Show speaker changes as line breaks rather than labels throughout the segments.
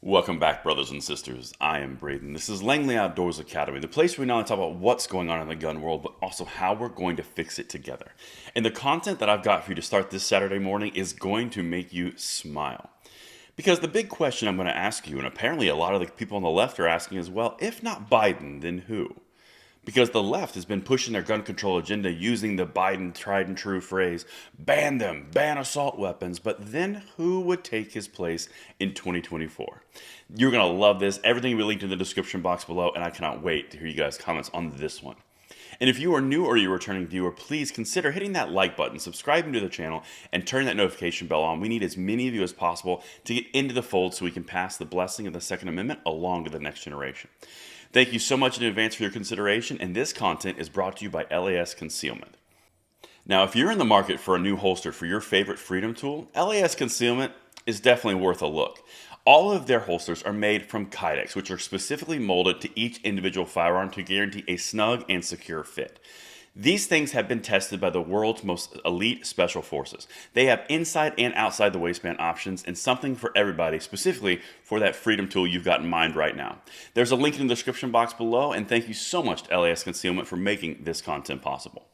Welcome back, brothers and sisters. I am Braden. This is Langley Outdoors Academy, the place where we not only talk about what's going on in the gun world, but also how we're going to fix it together. And the content that I've got for you to start this Saturday morning is going to make you smile. Because the big question I'm going to ask you, and apparently a lot of the people on the left are asking as well, if not Biden, then who? Because the left has been pushing their gun control agenda using the Biden tried and true phrase, ban them, ban assault weapons. But then who would take his place in 2024? You're going to love this. Everything will be linked in the description box below, and I cannot wait to hear you guys' comments on this one. And if you are new or you're a returning viewer, please consider hitting that like button, subscribing to the channel, and turn that notification bell on. We need as many of you as possible to get into the fold so we can pass the blessing of the Second Amendment along to the next generation. Thank you so much in advance for your consideration, and this content is brought to you by LAS Concealment. Now, if you're in the market for a new holster for your favorite freedom tool, LAS Concealment is definitely worth a look. All of their holsters are made from Kydex, which are specifically molded to each individual firearm to guarantee a snug and secure fit. These things have been tested by the world's most elite special forces. They have inside and outside the waistband options and something for everybody, specifically for that freedom tool you've got in mind right now. There's a link in the description box below, and thank you so much to LAS Concealment for making this content possible.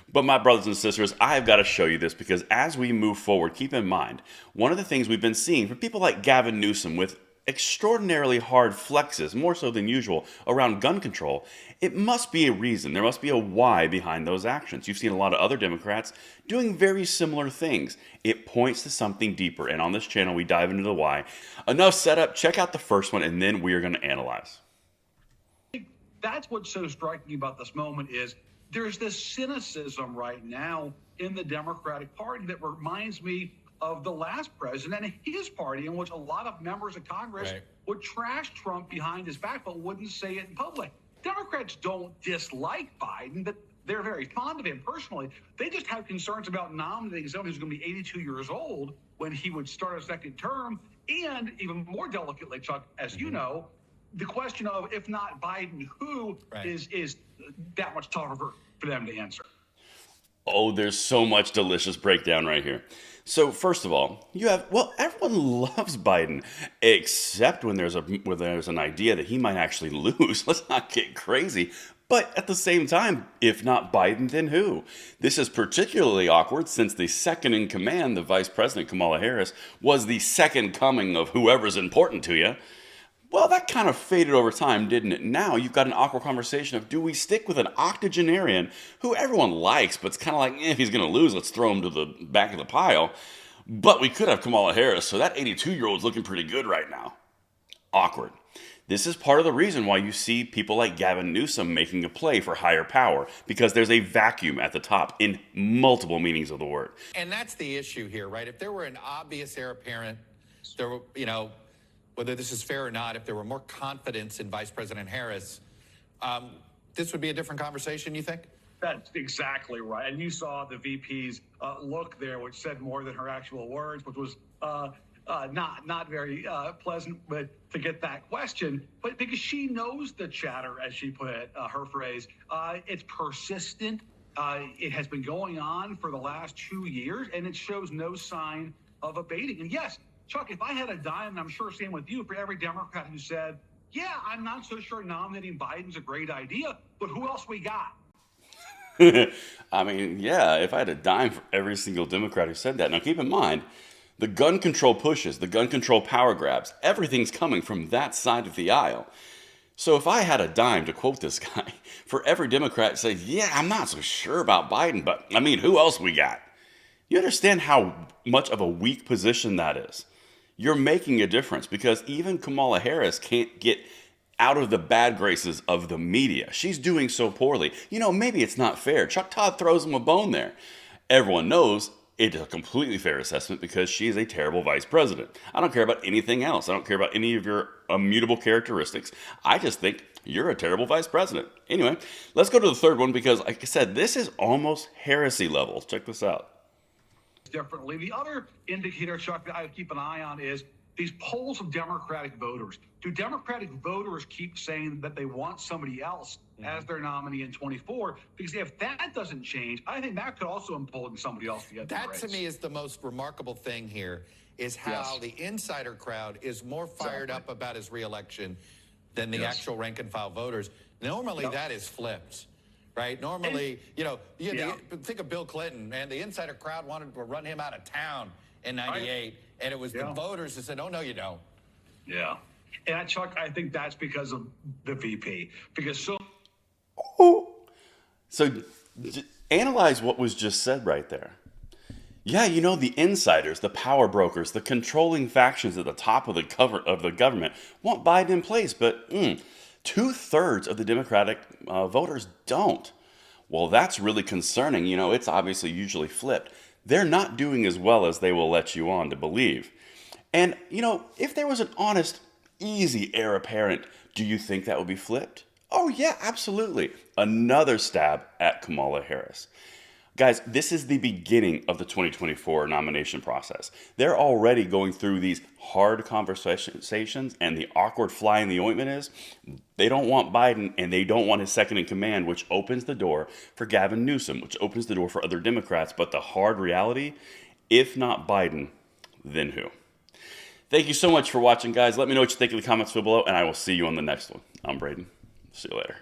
But my brothers and sisters, I've got to show you this because as we move forward, keep in mind, one of the things we've been seeing from people like Gavin Newsom with extraordinarily hard flexes, more so than usual, around gun control, it must be a reason. There must be a why behind those actions. You've seen a lot of other Democrats doing very similar things. It points to something deeper, and on this channel, we dive into the why. Enough setup, check out the first one, and then we are going to analyze.
That's what's so striking about this moment is there's this cynicism right now in the Democratic Party that reminds me of the last president and his party, in which a lot of members of Congress would trash Trump behind his back but wouldn't say it in public. Democrats don't dislike Biden, but they're very fond of him personally. They just have concerns about nominating someone who's going to be 82 years old when he would start a second term. And even more delicately, Chuck, as you know, the question of if not Biden, who is that much tougher for them to answer.
Oh, there's so much delicious breakdown right here. So first of all, you have, well, everyone loves Biden, except when there's an idea that he might actually lose. Let's not get crazy. But at the same time, if not Biden, then who? This is particularly awkward since the second in command, the Vice President Kamala Harris, was the second coming of whoever's important to you. Well, that kind of faded over time, didn't it? Now you've got an awkward conversation of do we stick with an octogenarian who everyone likes, but it's kind of like, if he's going to lose, let's throw him to the back of the pile. But we could have Kamala Harris, so that 82-year-old's looking pretty good right now. Awkward. This is part of the reason why you see people like Gavin Newsom making a play for higher power, because there's a vacuum at the top in multiple meanings of the word.
And that's the issue here, right? If there were an obvious heir apparent, there were, whether this is fair or not, if there were more confidence in Vice President Harris, this would be a different conversation, you think?
That's exactly right. And you saw the VP's look there, which said more than her actual words, which was not very pleasant but to get that question. But because she knows the chatter, as she put it, her phrase, it's persistent. It has been going on for the last 2 years, and it shows no sign of abating. And yes, Chuck, if I had a dime, and I'm sure same with you, for every Democrat who said, yeah, I'm not so sure nominating Biden's a great idea, but who else we got?
I mean, yeah, if I had a dime for every single Democrat who said that. Now, keep in mind, the gun control pushes, the gun control power grabs, everything's coming from that side of the aisle. So if I had a dime, to quote this guy, for every Democrat say, yeah, I'm not so sure about Biden, but I mean, who else we got? You understand how much of a weak position that is? You're making a difference because even Kamala Harris can't get out of the bad graces of the media. She's doing so poorly. Maybe it's not fair. Chuck Todd throws him a bone there. Everyone knows it's a completely fair assessment because she is a terrible vice president. I don't care about anything else. I don't care about any of your immutable characteristics. I just think you're a terrible vice president. Anyway, let's go to the third one because, like I said, this is almost heresy levels. Check this out.
Differently. The other indicator, Chuck, that I would keep an eye on is these polls of Democratic voters. Do Democratic voters keep saying that they want somebody else as their nominee in 24? Because if that doesn't change, I think that could also embolden somebody else to get the race.
That to me is the most remarkable thing here, is how
Yes.
the insider crowd is more fired up about his reelection than the
Yes.
actual rank and file voters. Normally,
Yep.
that is flipped. Right? Normally, think of Bill Clinton, man. The insider crowd wanted to run him out of town in '98, and it was the
Yeah.
voters that said, "Oh no, you don't."
Yeah. And Chuck, I think that's because of the VP. Because
So analyze what was just said right there. Yeah, the insiders, the power brokers, the controlling factions at the top of the government want Biden in place, but 2/3 of the Democratic voters don't. Well, that's really concerning. It's obviously usually flipped. They're not doing as well as they will let you on to believe. And, if there was an honest, easy heir apparent, do you think that would be flipped? Oh, yeah, absolutely. Another stab at Kamala Harris. Guys, this is the beginning of the 2024 nomination process. They're already going through these hard conversations, and the awkward fly in the ointment is they don't want Biden and they don't want his second in command, which opens the door for Gavin Newsom, which opens the door for other Democrats. But the hard reality, if not Biden, then who? Thank you so much for watching, guys. Let me know what you think in the comments below, and I will see you on the next one. I'm Braden. See you later.